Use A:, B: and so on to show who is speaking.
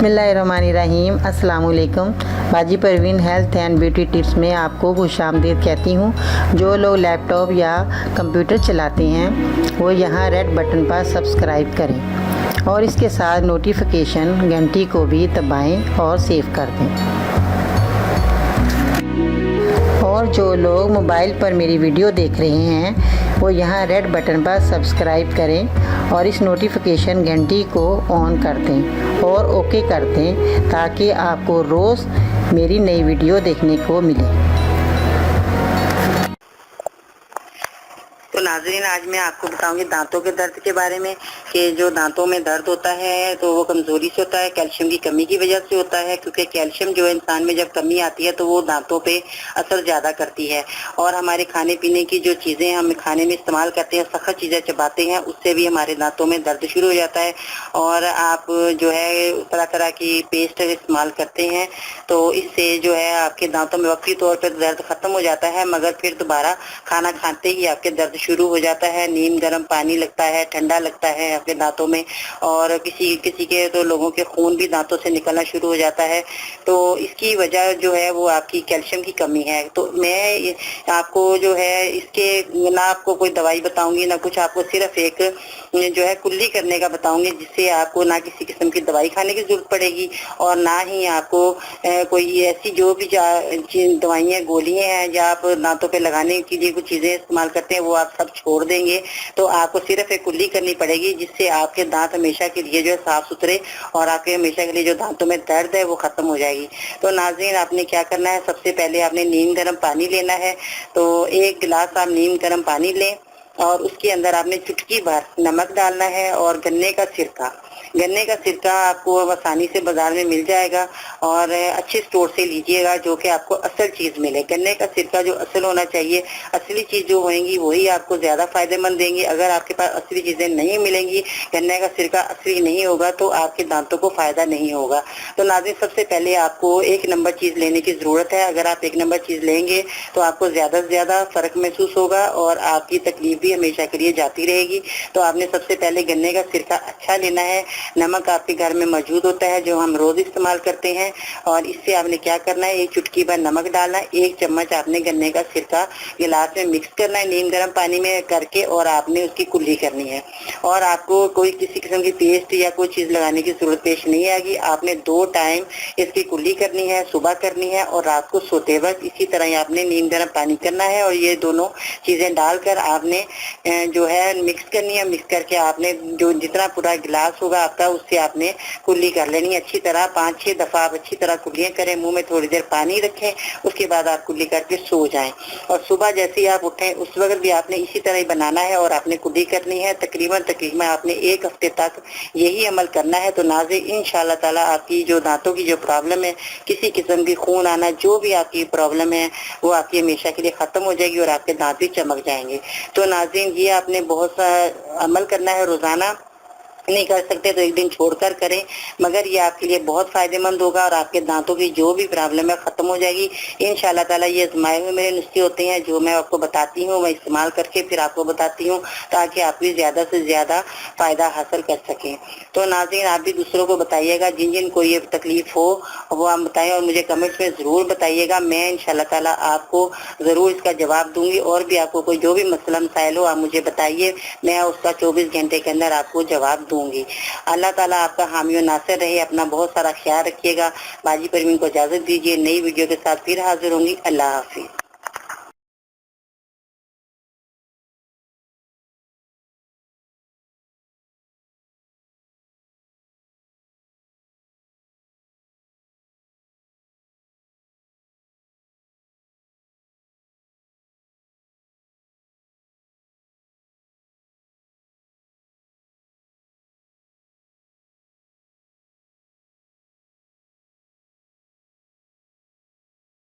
A: बिस्मिल्लाहिर्रहमानिर्रहीम। अस्सलाम वालेकुम। बाजी Parveen health and beauty tips में आपको खुशामदीद कहती हूँ। जो लोग लैपटॉप या कंप्यूटर चलाते हैं वो यहाँ रेड बटन पर सब्सक्राइब करें और इसके साथ नोटिफिकेशन घंटी को भी दबाएं और सेव कर दें। और जो लोग मोबाइल पर मेरी वीडियो देख रहे हैं वो यहाँ रेड बटन पर सब्सक्राइब करें और इस नोटिफिकेशन घंटी को ऑन कर दें और ओके कर दें ताकि आपको रोज़ मेरी नई वीडियो देखने को मिले।
B: तो नाज़रीन, आज मैं आपको बताऊंगी दांतों के दर्द के बारे में कि जो दांतों में दर्द होता है तो वो कमज़ोरी से होता है, कैल्शियम की कमी की वजह से होता है, क्योंकि कैल्शियम जो है इंसान में जब कमी आती है तो वो दांतों पे असर ज़्यादा करती है। और हमारे खाने पीने की जो चीज़ें हम खाने में इस्तेमाल करते हैं, सख्त चीज़ें चबाते हैं, उससे भी हमारे दांतों में दर्द शुरू हो जाता है। और आप जो है तरह तरह की पेस्ट इस्तेमाल करते हैं तो इससे जो है आपके दांतों में वक्ती तौर पर दर्द ख़त्म हो जाता है, मगर फिर दोबारा खाना खाते ही आपके दर्द शुरू हो जाता है। नीम गर्म पानी लगता है, ठंडा लगता है आपके दांतों में, और किसी किसी के तो लोगों के खून भी दांतों से निकलना शुरू हो जाता है। तो इसकी वजह जो है वो आपकी कैल्शियम की कमी है। तो मैं आपको जो है इसके ना आपको कोई दवाई बताऊंगी ना कुछ, आपको सिर्फ एक जो है कुल्ली करने का बताऊंगी, जिससे आपको ना किसी किस्म की दवाई खाने की जरूरत पड़ेगी और ना ही आपको कोई ऐसी जो भी दवाइयाँ गोलियाँ हैं या आप दांतों पे लगाने के लिए कुछ चीज़ें इस्तेमाल करते हैं वो आप सब छोड़ देंगे। तो आपको सिर्फ एक कुल्ली करनी पड़ेगी, जिससे आपके दांत हमेशा के लिए जो है साफ सुथरे और आपके हमेशा के लिए जो दांतों में दर्द है वो खत्म हो जाएगी। तो नाज़रीन, आपने क्या करना है, सबसे पहले आपने नीम गर्म पानी लेना है। तो एक गिलास आप नीम गर्म पानी लें और उसके अंदर आपने चुटकी भर नमक डालना है और गन्ने का सिरका आपको आसानी से बाजार में मिल जाएगा और अच्छे स्टोर से लीजिएगा जो कि आपको असल चीज़ मिले। गन्ने का सिरका जो असल होना चाहिए, असली चीज़ जो होंगी वही आपको ज़्यादा फायदेमंद देंगी। अगर आपके पास असली चीज़ें नहीं मिलेंगी, गन्ने का सिरका असली नहीं होगा तो आपके दांतों को फ़ायदा नहीं होगा। तो नाज़रीन, सबसे पहले आपको एक नंबर चीज़ लेने की ज़रूरत है। अगर आप एक नंबर चीज़ लेंगे तो आपको ज़्यादा से ज़्यादा फ़र्क महसूस होगा और आपकी तकलीफ भी हमेशा के लिए जाती रहेगी। तो आपने सबसे पहले गन्ने का सिरका अच्छा लेना है। नमक आपके घर में मौजूद होता है जो हम रोज इस्तेमाल करते हैं, और इससे आपने क्या करना है, एक चुटकी भर नमक डालना है, एक चम्मच आपने गन्ने का सिरका गिलास में मिक्स करना है नीम गर्म पानी में करके, और आपने उसकी कुल्ली करनी है। और आपको कोई किसी किस्म की पेस्ट या कोई चीज लगाने की जरूरत पेश नहीं आएगी। आपने 2 टाइम इसकी कुल्ली करनी है, सुबह करनी है और रात को सोते वक्त इसी तरह ही आपने नीम गर्म पानी करना है। और ये दोनों चीजें डालकर आपने जो है मिक्स करनी है। मिक्स करके आपने जो जितना पूरा गिलास होगा आपका उससे आपने कुल्ली कर लेनी है अच्छी तरह। 5-6 दफा आप अच्छी तरह कुल्लियां करें, मुंह में थोड़ी देर पानी रखें, उसके बाद आप कुल्ली करके सो जाएं। और सुबह जैसे ही आप उठें उस वक्त भी आपने इसी तरह ही बनाना है और आपने कुल्ली करनी है। तकरीबन आपने 1 हफ्ते तक यही अमल करना है। तो नाज़रीन, इंशाअल्लाह ताला आपकी जो दांतों की जो प्रॉब्लम है, किसी किस्म की खून आना, जो भी आपकी प्रॉब्लम है वो आपकी हमेशा के लिए खत्म हो जाएगी और आपके दांत भी चमक जाएंगे। तो नाज़रीन, ये आपने बहुत सा अमल करना है। रोजाना नहीं कर सकते तो एक दिन छोड़कर करें, मगर ये आपके लिए बहुत फायदेमंद होगा और आपके दांतों की जो भी प्रॉब्लम है खत्म हो जाएगी इंशाअल्लाह ताला। ये आजमाए हुए मेरे नुस्खे होते हैं जो मैं आपको बताती हूँ, मैं इस्तेमाल करके फिर आपको बताती हूँ ताकि आप भी ज्यादा से ज्यादा फायदा हासिल कर सकें। तो नाज़रीन, आप भी दूसरों को बताइएगा, जिन जिन को ये तकलीफ हो वो आप बताएं और मुझे कमेंट्स में जरूर बताइएगा। मैं इंशाअल्लाह ताला आपको जरूर इसका जवाब दूंगी। और भी आपको कोई जो भी मसला मसाइल हो आप मुझे बताइए, मैं उसका 24 घंटे के अंदर आपको जवाब दूंगी। अल्लाह ताला आपका हामी और नासिर रहे। अपना बहुत सारा ख्याल रखिएगा। बाजी परवीन को इजाजत दीजिए। नई वीडियो के साथ फिर हाजिर होंगी। अल्लाह हाफिज।